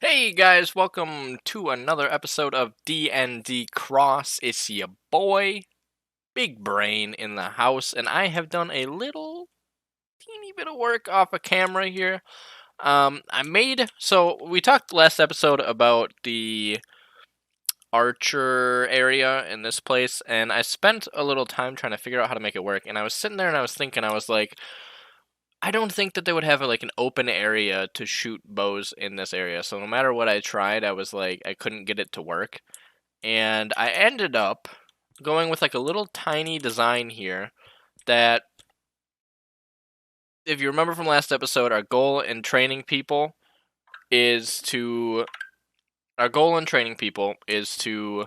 Hey guys, welcome to another episode of DnD Cross. It's your boy, Big Brain in the house, and I have done a little teeny bit of work off a camera here. So we talked last episode about the Archer area in this place, and I spent a little time trying to figure out how to make it work, and I was sitting there and I was thinking, I was like, I don't think that they would have like an open area to shoot bows in this area. So no matter what I tried, I was like I couldn't get it to work. And I ended up going with like a little tiny design here that if you remember from last episode, is to our goal in training people is to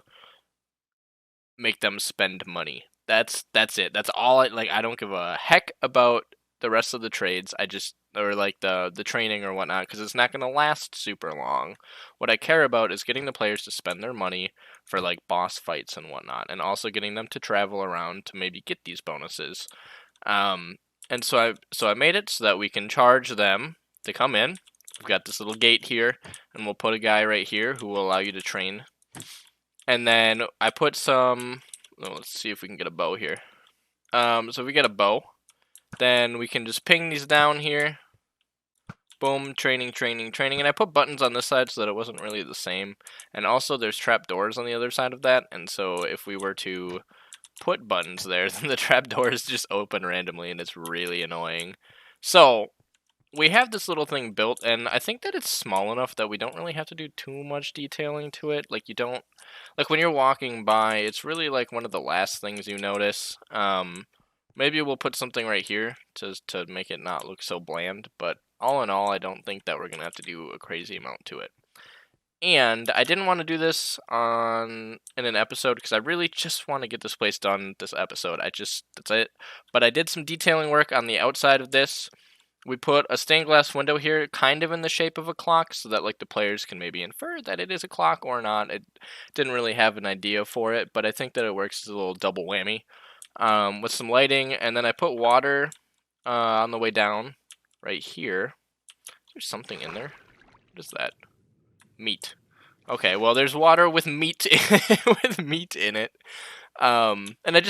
make them spend money. That's it. That's all I don't give a heck about the rest of the trades. I just or like the training or whatnot because it's not going to last super long. What I care about is getting the players to spend their money for like boss fights and whatnot, and also getting them to travel around to maybe get these bonuses. Um, and so I made it so that we can charge them to come in. We've got this little gate here, and we'll put a guy right here who will allow you to train. And then I put some. Let's see if we can get a bow here. So if we get a bow, then we can just ping these down here. Boom, training, training, training. And I put buttons on this side so that it wasn't really the same. And also there's trap doors on the other side of that. And so if we were to put buttons there, then the trap doors just open randomly and it's really annoying. So we have this little thing built, and I think that it's small enough that we don't really have to do too much detailing to it. Like you don't, like when you're walking by, it's really like one of the last things you notice. Maybe we'll put something right here to make it not look so bland, but all in all, I don't think that we're gonna have to do a crazy amount to it. And I didn't want to do this in an episode because I really just want to get this place done this episode. That's it. But I did some detailing work on the outside of this. We put a stained glass window here, kind of in the shape of a clock, so that like the players can maybe infer that it is a clock or not. It didn't really have an idea for it, but I think that it works as a little double whammy with some lighting. And then I put water on the way down right here. There's something in there. What is that? Meat. Okay, well there's water with meat with meat in it. And I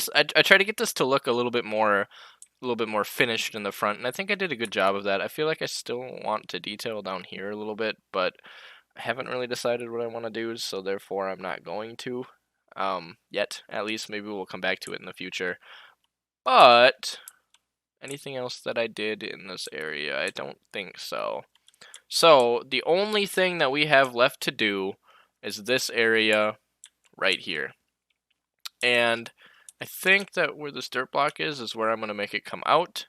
try to get this to look a little bit more finished in the front, and I think I did a good job of that. I feel like I still want to detail down here a little bit, but I haven't really decided what I want to do, so therefore I'm not going to yet. At least maybe we'll come back to it in the future. But anything else that I did in this area? I don't think so. So the only thing that we have left to do is this area right here. And I think that where this dirt block is where I'm going to make it come out.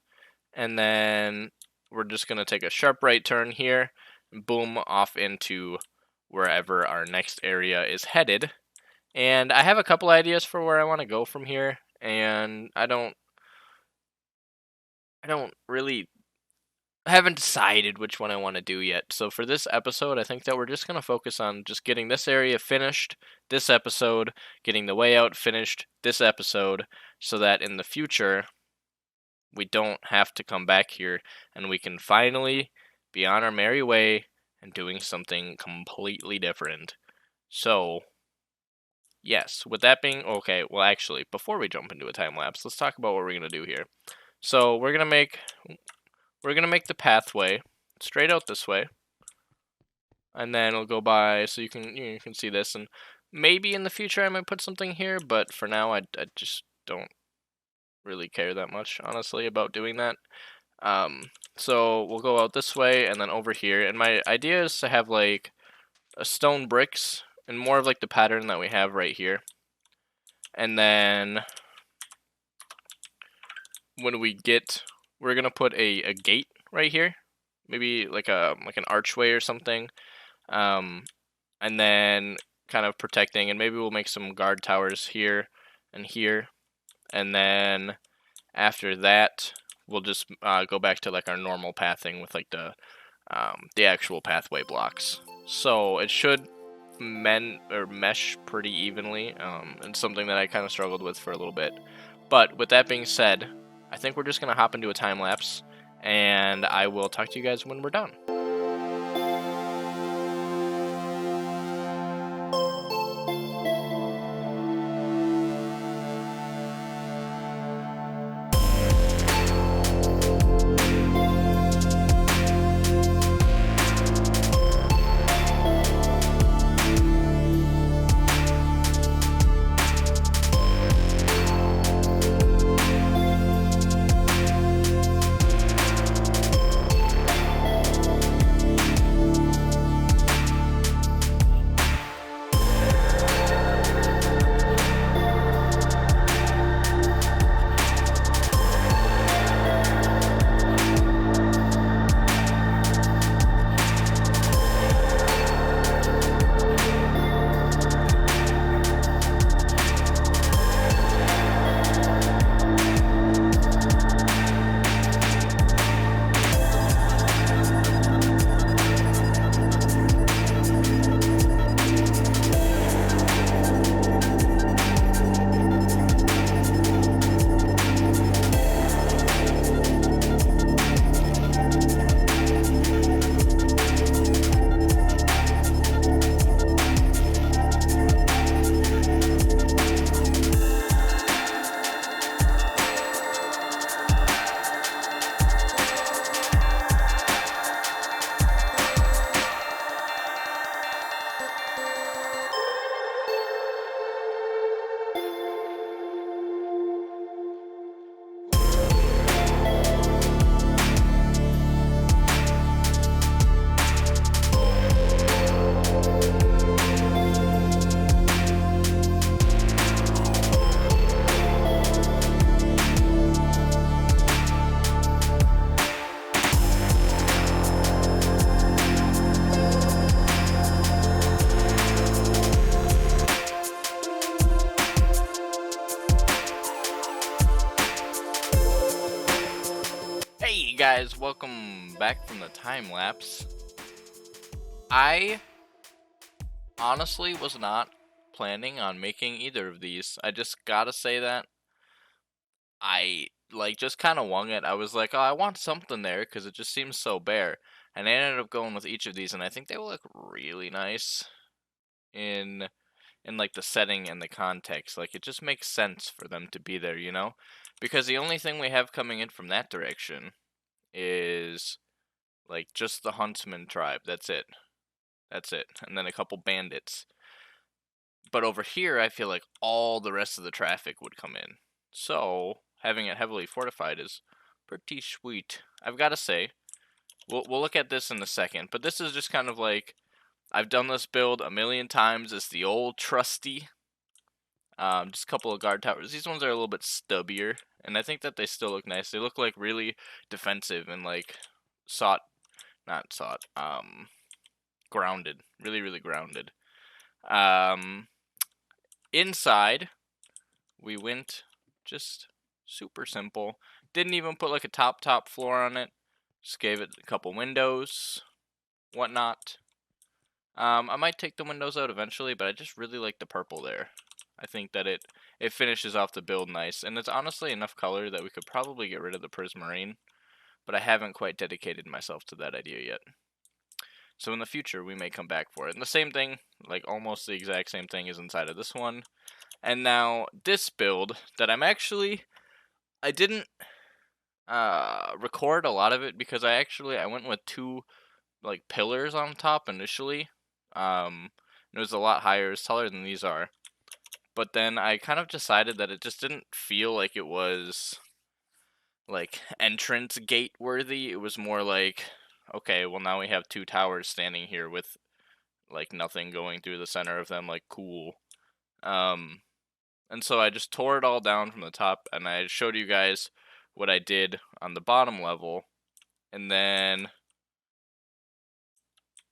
And then we're just going to take a sharp right turn here and boom off into wherever our next area is headed. And I have a couple ideas for where I want to go from here, and I haven't decided which one I want to do yet. So for this episode, I think that we're just going to focus on just getting this area finished this episode, getting the way out finished this episode, so that in the future we don't have to come back here and we can finally be on our merry way and doing something completely different. So, yes, with that being okay, well actually, before we jump into a time lapse, let's talk about what we're going to do here. So, we're going to make the pathway straight out this way. And then it'll go by so you can see this, and maybe in the future I might put something here, but for now I just don't really care that much, honestly, about doing that. So we'll go out this way and then over here, and my idea is to have like a stone bricks and more of like the pattern that we have right here. And then when we're gonna put a gate right here, maybe like an archway or something, and then kind of protecting, and maybe we'll make some guard towers here and here, and then after that we'll just go back to like our normal pathing with like the actual pathway blocks. So it should mesh pretty evenly, and something that I kind of struggled with for a little bit. But with that being said, I think we're just going to hop into a time lapse, and I will talk to you guys when we're done. guys, welcome back from the time lapse. I honestly was not planning on making either of these. I just gotta say that I just kind of wung it. I was like, oh, I want something there because it just seems so bare, and I ended up going with each of these, and I think they will look really nice in like the setting and the context. Like, it just makes sense for them to be there, you know? Because the only thing we have coming in from that direction is like just the huntsman tribe. That's it. That's it. And then a couple bandits. But over here, I feel like all the rest of the traffic would come in. So having it heavily fortified is pretty sweet. I've got to say, we'll look at this in a second. But this is just kind of like, I've done this build a million times. It's the old trusty. Just a couple of guard towers. These ones are a little bit stubbier, and I think that they still look nice. They look like really defensive and like grounded. Really, really grounded. Inside, we went just super simple. Didn't even put like a top floor on it. Just gave it a couple windows, whatnot. I might take the windows out eventually, but I just really like the purple there. I think that it finishes off the build nice, and it's honestly enough color that we could probably get rid of the prismarine, but I haven't quite dedicated myself to that idea yet. So in the future, we may come back for it. And the same thing, like almost the exact same thing is inside of this one. And now this build that I didn't record a lot of it because I went with two like pillars on top initially. It was a lot higher, it's taller than these are. But then I kind of decided that it just didn't feel like it was like entrance gate worthy. It was more like, okay, well now we have two towers standing here with like nothing going through the center of them, like cool. And so I just tore it all down from the top, and I showed you guys what I did on the bottom level. And then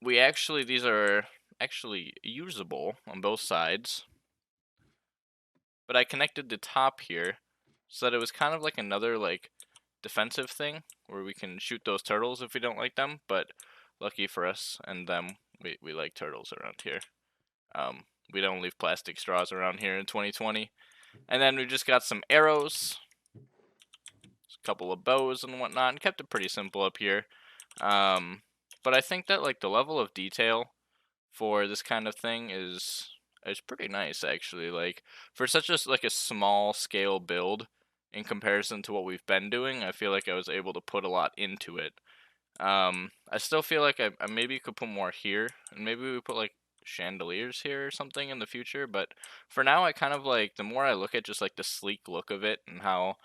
these are actually usable on both sides. But I connected the top here so that it was kind of like another like defensive thing where we can shoot those turtles if we don't like them. But lucky for us and them, we like turtles around here. We don't leave plastic straws around here in 2020. And then we just got some arrows, a couple of bows and whatnot, and kept it pretty simple up here. But I think that like the level of detail for this kind of thing is pretty nice actually. Like for such a like a small scale build in comparison to what we've been doing, I feel like I was able to put a lot into it. I still feel like I maybe could put more here, and maybe we put like chandeliers here or something in the future, but for now I kind of like, the more I look at just like the sleek look of it and how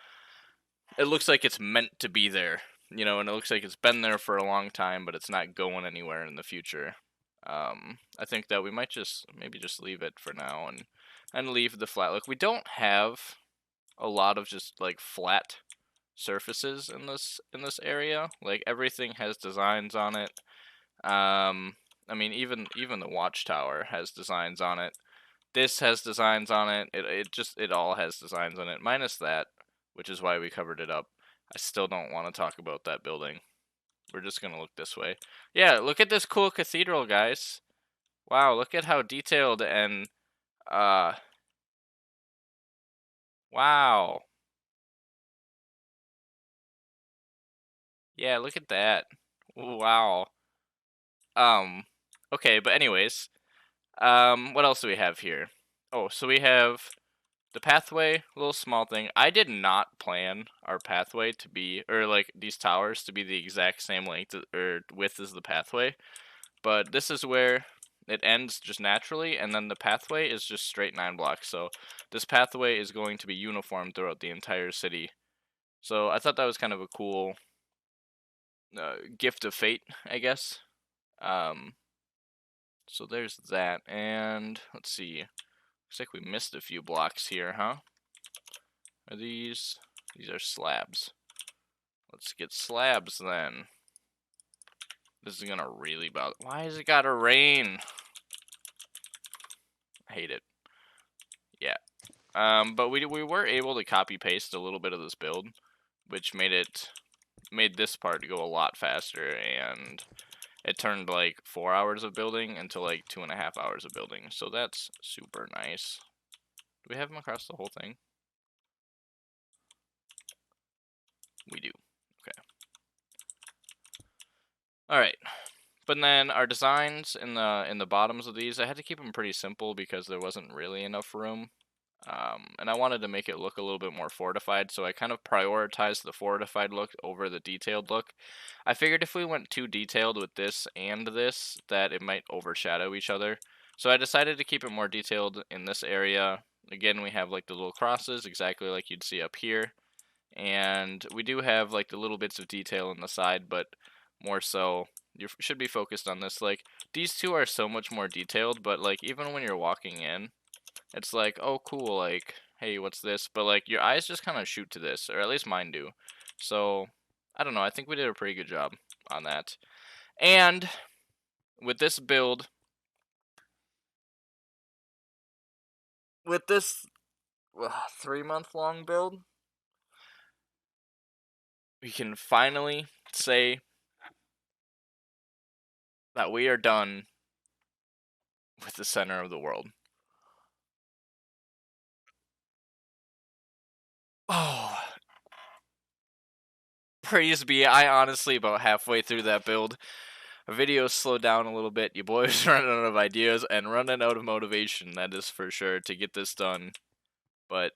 it looks like it's meant to be there, you know, and it looks like it's been there for a long time, but it's not going anywhere in the future. I think that we might maybe just leave it for now and leave the flat look. We don't have a lot of just like flat surfaces in this area. Like everything has designs on it. I mean, even the watchtower has designs on it. This has designs on it. It all has designs on it, minus that, which is why we covered it up. I still don't want to talk about that building. We're just gonna look this way. Yeah, look at this cool cathedral, guys. Wow, look at how detailed and wow. Yeah, look at that. Wow. Okay, but anyways, what else do we have here? Oh, so we have the pathway, a little small thing. I did not plan our pathway to be, or like these towers to be the exact same length or width as the pathway, but this is where it ends just naturally, and then the pathway is just straight 9 blocks. So this pathway is going to be uniform throughout the entire city. So I thought that was kind of a cool gift of fate, I guess. So there's that, and let's see. Looks like we missed a few blocks here, huh? Are these are slabs. Let's get slabs then. This is gonna really bother. Why has it gotta rain? I hate it. Yeah. But we were able to copy paste a little bit of this build, which made it made this part go a lot faster, and it turned like 4 hours of building into like 2.5 hours of building. So that's super nice. Do we have them across the whole thing? We do. Okay. All right. But then our designs in the bottoms of these, I had to keep them pretty simple because there wasn't really enough room. And I wanted to make it look a little bit more fortified, so I kind of prioritized the fortified look over the detailed look. I figured if we went too detailed with this and this, that it might overshadow each other. So I decided to keep it more detailed in this area. Again, we have like the little crosses, exactly like you'd see up here. And we do have like the little bits of detail on the side, but more so, you should be focused on this. Like, these two are so much more detailed, but like, even when you're walking in, it's like, oh, cool, like, hey, what's this? But, like, your eyes just kind of shoot to this, or at least mine do. So, I don't know, I think we did a pretty good job on that. And with this build, with this 3-month-long build, we can finally say that we are done with the center of the world. Oh, praise be. I honestly, about halfway through that build, our video slowed down a little bit. You boys running out of ideas and running out of motivation, that is for sure, to get this done. But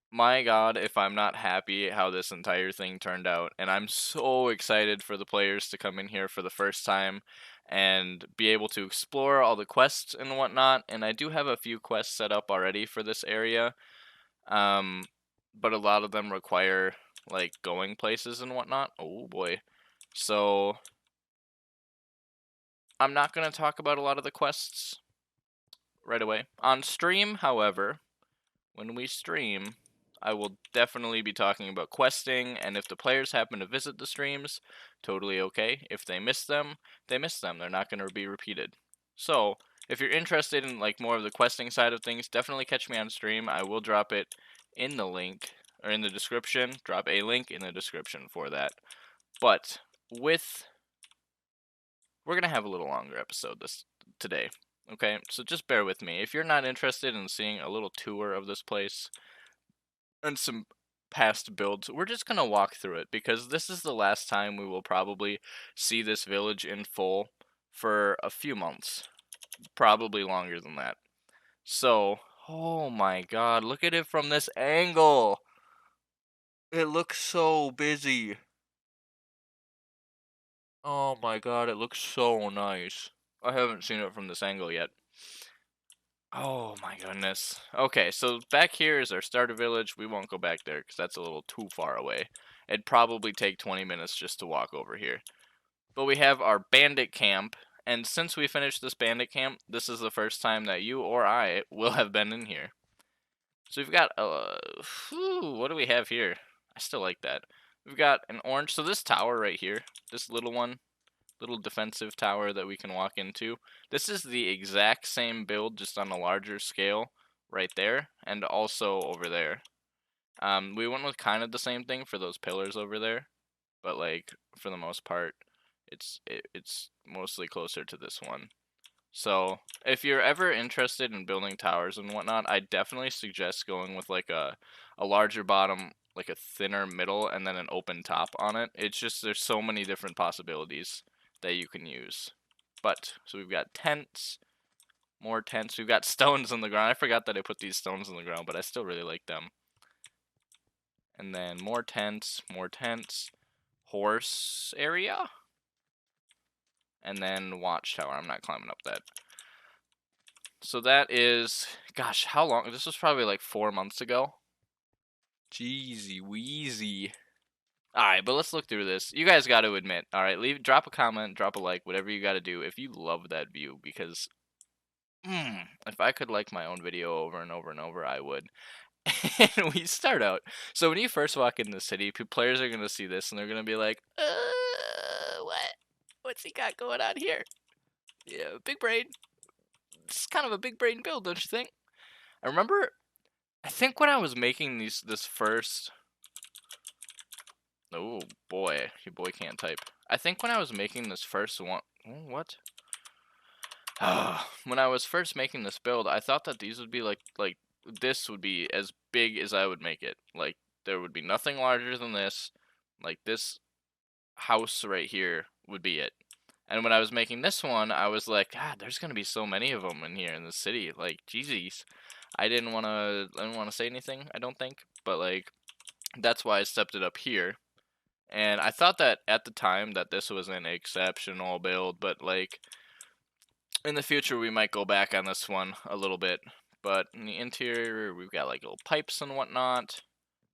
my god, if I'm not happy how this entire thing turned out. And I'm so excited for the players to come in here for the first time and be able to explore all the quests and whatnot. And I do have a few quests set up already for this area. But a lot of them require like going places and whatnot. Oh boy. So I'm not going to talk about a lot of the quests right away. On stream, however, when we stream, I will definitely be talking about questing, and if the players happen to visit the streams, totally okay. If they miss them, they miss them. They're not going to be repeated. So, if you're interested in like more of the questing side of things, definitely catch me on stream. I will drop it in the link, or in the description. Drop a link in the description for that. But, we're going to have a little longer episode today. Okay, so just bear with me. If you're not interested in seeing a little tour of this place and some past builds, we're just going to walk through it because this is the last time we will probably see this village in full for a few months. Probably longer than that. So, oh my god, look at it from this angle. It looks so busy. Oh my god, it looks so nice. I haven't seen it from this angle yet. Oh my goodness. Okay, so back here is our starter village. We won't go back there because that's a little too far away. It'd probably take 20 minutes just to walk over here. But we have our bandit camp, and since we finished this bandit camp, this is the first time that you or I will have been in here. So we've got, what do we have here? I still like that. We've got an orange, so this tower right here, this little one, little defensive tower that we can walk into. This is the exact same build, just on a larger scale, right there, and also over there. We went with kind of the same thing for those pillars over there, but like for the most part, it's mostly closer to this one. So if you're ever interested in building towers and whatnot, I definitely suggest going with like a larger bottom, like a thinner middle, and then an open top on it. It's just there's so many different possibilities that you can use. But so we've got tents, more tents. We've got stones on the ground. I forgot that I put these stones on the ground, but I still really like them. And then more tents, horse area, and then watchtower. I'm not climbing up that. So that is, gosh, how long? This was probably like 4 months ago. Jeezy Weezy. Alright, but let's look through this. You guys got to admit, alright, drop a comment, drop a like, whatever you got to do if you love that view, because if I could like my own video over and over and over, I would. And we start out. So when you first walk in the city, players are going to see this and they're going to be like, what? What's he got going on here? Yeah, big brain. It's kind of a big brain build, don't you think? I remember, I think when I was making this first, Oh boy, your boy can't type. I think when I was making this first one, what? When I was first making this build, I thought that these would be like this would be as big as I would make it. Like there would be nothing larger than this. Like this house right here would be it. And when I was making this one, I was like, God, there's gonna be so many of them in here in the city. Like, jeez, I didn't wanna say anything. I don't think, but like, that's why I stepped it up here. And I thought that at the time that this was an exceptional build, but like, in the future we might go back on this one a little bit. But in the interior, we've got like little pipes and whatnot.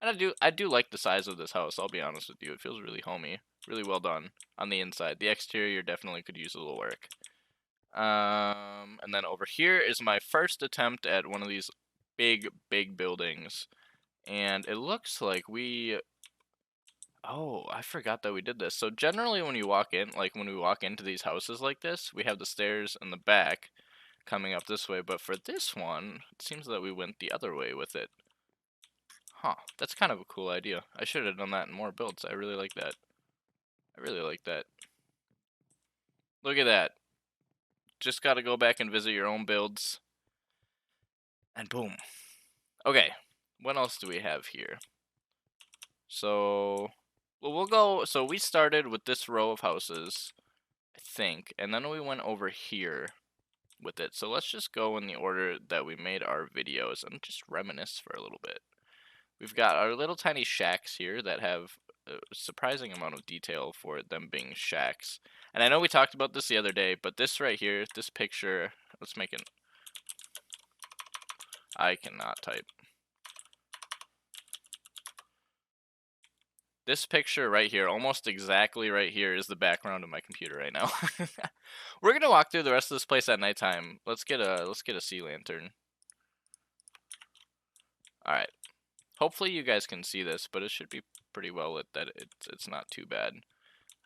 And I do like the size of this house. I'll be honest with you, it feels really homey, really well done on the inside. The exterior definitely could use a little work. And then over here is my first attempt at one of these big buildings, and it looks like we. Oh, I forgot that we did this. So generally, when you walk in, like when we walk into these houses like this, we have the stairs in the back coming up this way. But for this one, it seems that we went the other way with it. Huh, that's kind of a cool idea. I should have done that in more builds. I really like that. I really like that. Look at that. Just got to go back and visit your own builds. And boom. Okay, what else do we have here? So, well, we'll go. So we started with this row of houses, I think, and then we went over here with it. So let's just go in the order that we made our videos and just reminisce for a little bit. We've got our little tiny shacks here that have a surprising amount of detail for them being shacks. And I know we talked about this the other day, but this right here, this picture, let's make it. I cannot type. This picture right here, almost exactly right here, is the background of my computer right now. We're gonna walk through the rest of this place at nighttime. Let's get a sea lantern. All right. Hopefully you guys can see this, but it should be pretty well lit. That it's not too bad.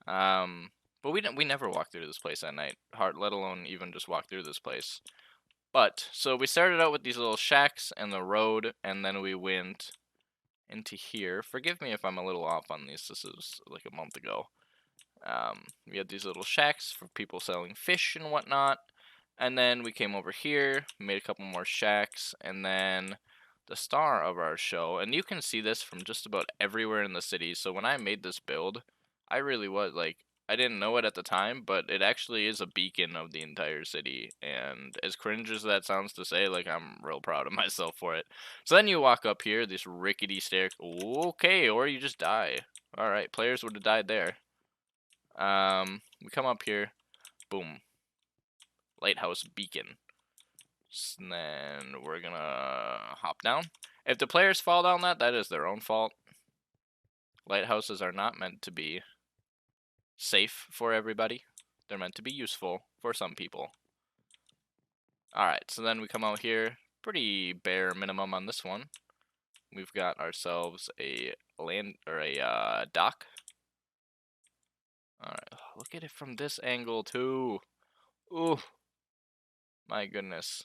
But we never walk through this place at night, let alone even just walk through this place. But so we started out with these little shacks and the road, and then we went into here. Forgive me if I'm a little off on these. This is like a month ago. We had these little shacks for people selling fish and whatnot. And then we came over here, made a couple more shacks, and then the star of our show. And you can see this from just about everywhere in the city. So when I made this build, I really was like, I didn't know it at the time, but it actually is a beacon of the entire city. And as cringe as that sounds to say, like, I'm real proud of myself for it. So then you walk up here, this rickety stair. Okay, or you just die. Alright, players would have died there. We come up here. Boom. Lighthouse beacon. And then we're gonna hop down. If the players fall down that is their own fault. Lighthouses are not meant to be safe for everybody. They're meant to be useful for some people. Alright, so then we come out here. Pretty bare minimum on this one. We've got ourselves a land or a dock. Alright, look at it from this angle too. Ooh, my goodness.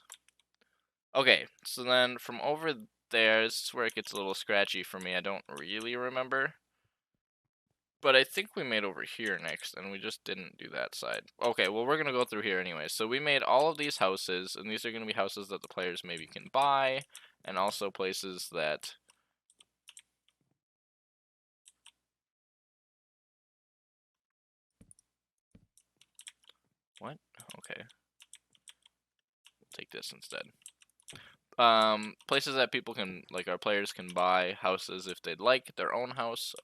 Okay, so then from over there, this is where it gets a little scratchy for me. I don't really remember. But I think we made over here next, and we just didn't do that side. Okay, well, we're going to go through here anyway. So we made all of these houses, and these are going to be houses that the players maybe can buy, and also places that... What? Okay. We'll take this instead. Places that people can, like, our players can buy houses if they'd like their own house,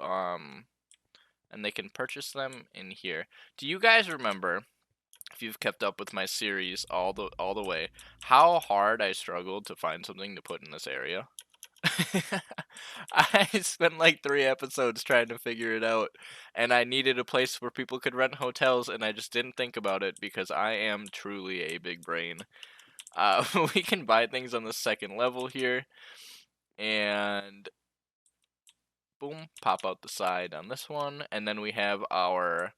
and they can purchase them in here. Do you guys remember, if you've kept up with my series all the way, how hard I struggled to find something to put in this area? I spent like 3 episodes trying to figure it out, and I needed a place where people could rent hotels, and I just didn't think about it because I am truly a big brain. We can buy things on the second level here, and boom, pop out the side on this one, and then we have our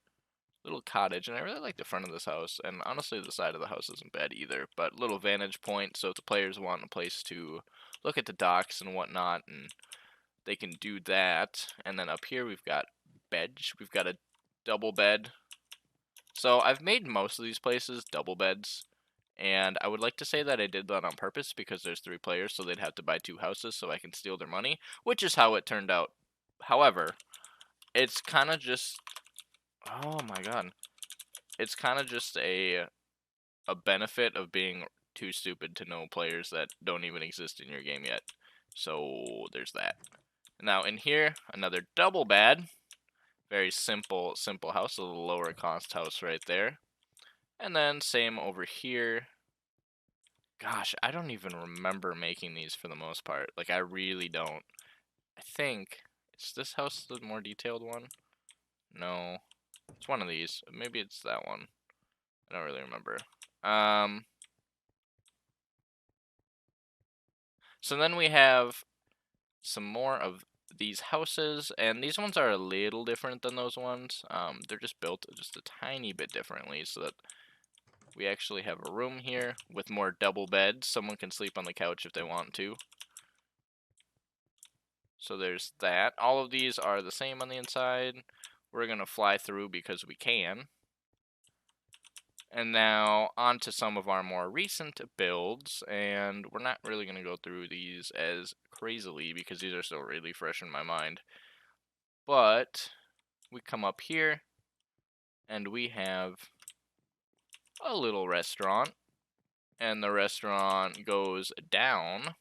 little cottage, and I really like the front of this house, and honestly the side of the house isn't bad either, but little vantage point, so if the players want a place to look at the docks and whatnot, and they can do that. And then up here we've got beds. We've got a double bed. So I've made most of these places double beds. And I would like to say that I did that on purpose because there's 3 players, so they'd have to buy 2 houses so I can steal their money, which is how it turned out. However, it's kind of just... Oh my god. It's kind of just a benefit of being too stupid to know players that don't even exist in your game yet. So there's that. Now in here, another double bed. Very simple house, a little lower cost house right there. And then same over here. Gosh, I don't even remember making these for the most part. Like, I really don't. I think, is this house the more detailed one? No. It's one of these. Maybe it's that one. I don't really remember. So then we have some more of these houses, and these ones are a little different than those ones. They're just built just a tiny bit differently so that we actually have a room here with more double beds. Someone can sleep on the couch if they want to. So there's that. All of these are the same on the inside. We're going to fly through because we can. And now on to some of our more recent builds, and we're not really going to go through these as crazily because these are still really fresh in my mind. But we come up here and we have a little restaurant, and the restaurant goes down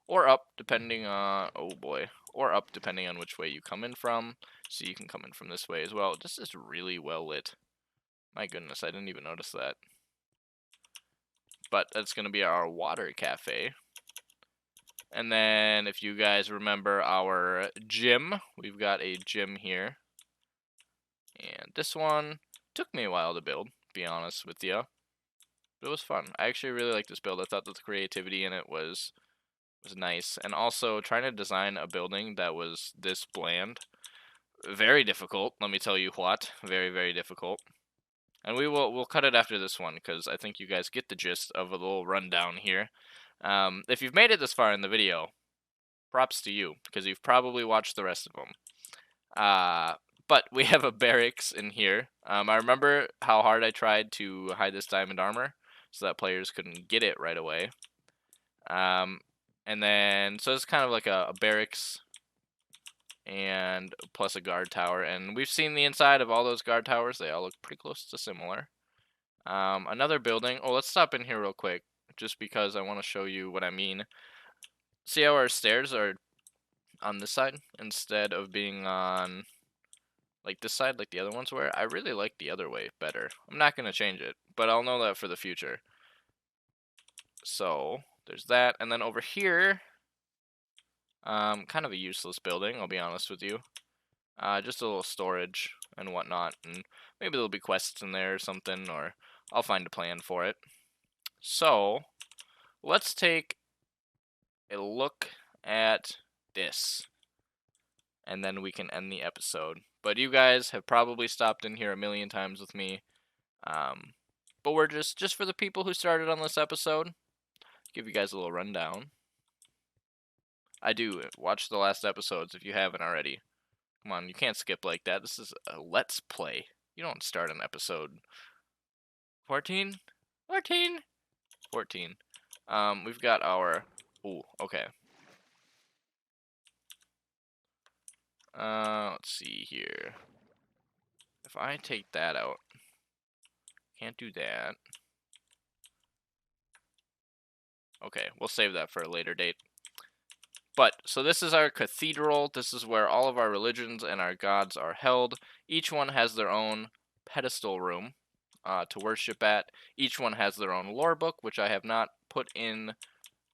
or up depending on, oh boy, or up depending on which way you come in from. So you can come in from this way as well. This is really well lit. My goodness, I didn't even notice that. But that's going to be our water cafe. And then if you guys remember our gym, we've got a gym here. And this one took me a while to build, to be honest with you. But it was fun. I actually really liked this build. I thought that the creativity in it was nice. And also trying to design a building that was this bland. Very difficult, let me tell you what. Very, very difficult. And we'll cut it after this one because I think you guys get the gist of a little rundown here. If you've made it this far in the video, props to you because you've probably watched the rest of them. But we have a barracks in here. I remember how hard I tried to hide this diamond armor so that players couldn't get it right away. And then, so it's kind of like a barracks and plus a guard tower. And we've seen the inside of all those guard towers. They all look pretty close to similar. Another building. Oh, let's stop in here real quick just because I want to show you what I mean. See how our stairs are on this side instead of being on like this side like the other ones were? I really like the other way better. I'm not going to change it, but I'll know that for the future. So there's that. And then over here, kind of a useless building, I'll be honest with you. Just a little storage and whatnot, and maybe there'll be quests in there or something, or I'll find a plan for it. So let's take a look at this, and then we can end the episode. But you guys have probably stopped in here a million times with me, but we're just for the people who started on this episode, give you guys a little rundown. I do watch the last episodes if you haven't already. Come on, you can't skip like that. This is a let's play. You don't start an episode 14? 14? 14. We've got our... Ooh, okay. Let's see here. If I take that out... Can't do that. Okay, we'll save that for a later date. But, so this is our cathedral. This is where all of our religions and our gods are held. Each one has their own pedestal room to worship at. Each one has their own lore book, which I have not put in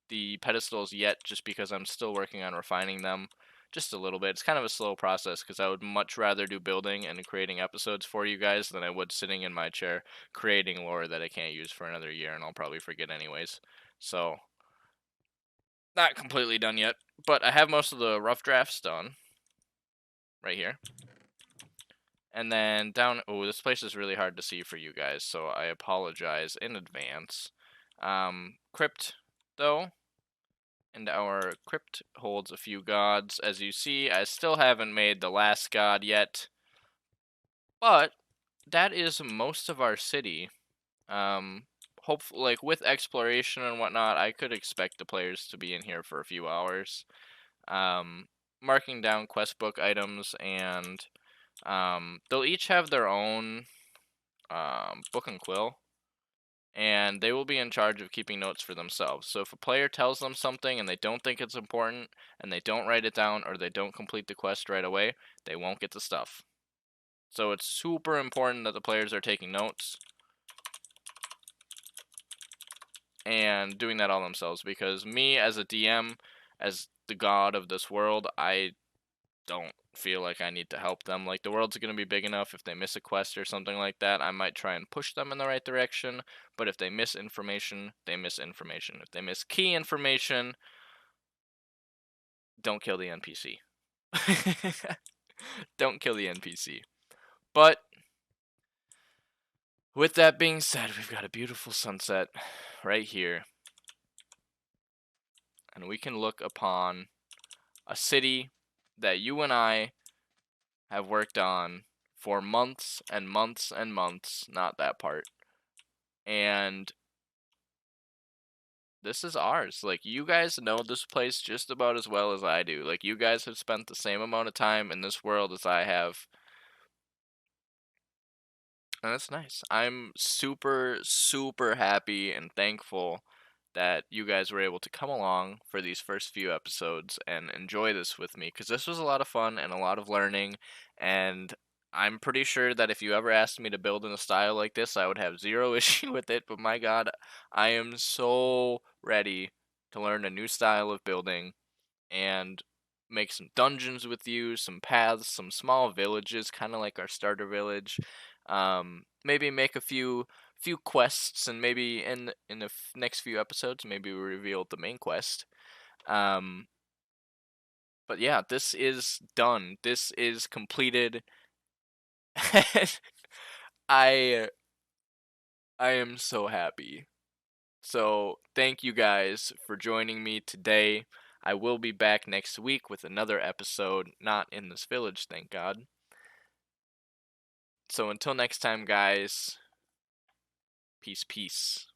the pedestals yet, just because I'm still working on refining them just a little bit. It's kind of a slow process, because I would much rather do building and creating episodes for you guys than I would sitting in my chair creating lore that I can't use for another year, and I'll probably forget anyways. So... not completely done yet, but I have most of the rough drafts done. Right here. And then down... oh, this place is really hard to see for you guys, so I apologize in advance. Crypt, though, and our crypt holds a few gods. As you see, I still haven't made the last god yet, but that is most of our city. Hopefully, like with exploration and whatnot, I could expect the players to be in here for a few hours, marking down quest book items, and they'll each have their own book and quill, and they will be in charge of keeping notes for themselves. So if a player tells them something and they don't think it's important, and they don't write it down, or they don't complete the quest right away, they won't get the stuff. So it's super important that the players are taking notes and doing that all themselves, because me as a DM, as the god of this world, I don't feel like I need to help them. Like, the world's going to be big enough. If they miss a quest or something like that, I might try and push them in the right direction, but if they miss information, they miss information. If they miss key information, don't kill the NPC. Don't kill the NPC. But with that being said, we've got a beautiful sunset right here, and we can look upon a city that you and I have worked on for months and months and months, not that part. And this is ours. Like, you guys know this place just about as well as I do. Like, you guys have spent the same amount of time in this world as I have. And that's nice. I'm super, super happy and thankful that you guys were able to come along for these first few episodes and enjoy this with me, because this was a lot of fun and a lot of learning. And I'm pretty sure that if you ever asked me to build in a style like this, I would have zero issue with it. But my God, I am so ready to learn a new style of building and make some dungeons with you, some paths, some small villages, kind of like our starter village. Maybe make a few quests, and maybe in the next few episodes, maybe we reveal the main quest. Um, but yeah, this is done. This is completed. I I am so happy. So, thank you guys for joining me today. I will be back next week with another episode, not in this village, thank God. So, until next time, guys, peace, peace.